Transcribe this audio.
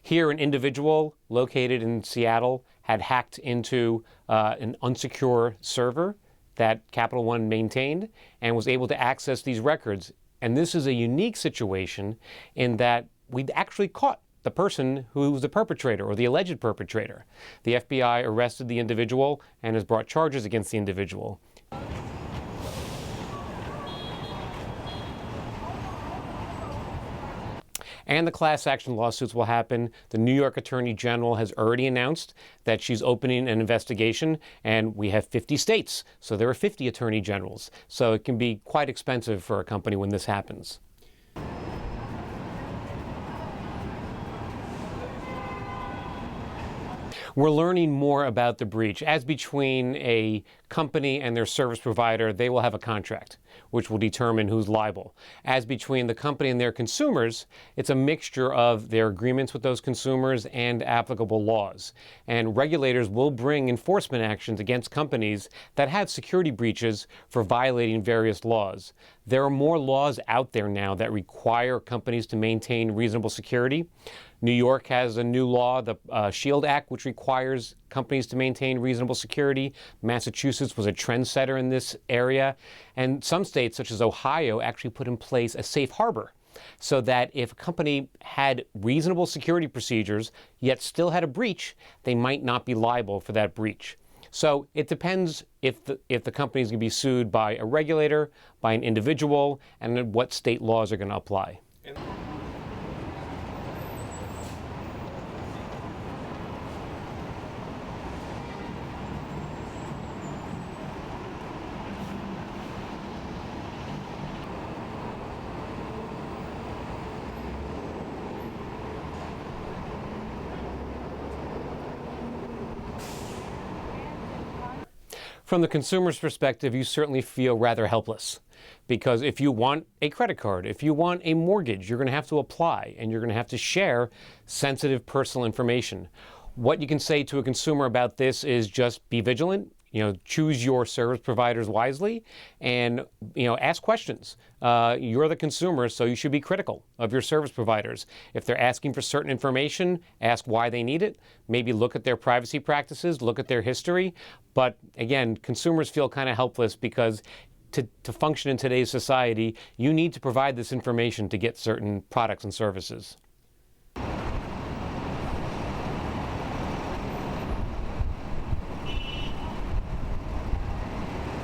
Here, an individual located in Seattle had hacked into an unsecure server that Capital One maintained and was able to access these records. And this is a unique situation in that we'd actually caught the person who was the perpetrator or the alleged perpetrator. The FBI arrested the individual and has brought charges against the individual. And the class action lawsuits will happen. The New York Attorney General has already announced that she's opening an investigation, and we have 50 states, so there are 50 attorney generals. So it can be quite expensive for a company when this happens. We're learning more about the breach. As between a company and their service provider, they will have a contract, which will determine who's liable. As between the company and their consumers, it's a mixture of their agreements with those consumers and applicable laws. And regulators will bring enforcement actions against companies that have security breaches for violating various laws. There are more laws out there now that require companies to maintain reasonable security. New York has a new law, the SHIELD Act, which requires companies to maintain reasonable security. Massachusetts was a trendsetter in this area. And some states, such as Ohio, actually put in place a safe harbor so that if a company had reasonable security procedures, yet still had a breach, they might not be liable for that breach. So it depends if the company is going to be sued by a regulator, by an individual, and what state laws are going to apply. From the consumer's perspective, you certainly feel rather helpless, because if you want a credit card, if you want a mortgage, you're going to have to apply and you're going to have to share sensitive personal information. What you can say to a consumer about this is just be vigilant. Choose your service providers wisely and, ask questions. You're the consumer, so you should be critical of your service providers. If they're asking for certain information, ask why they need it. Maybe look at their privacy practices, look at their history. But again, consumers feel kind of helpless because to function in today's society, you need to provide this information to get certain products and services.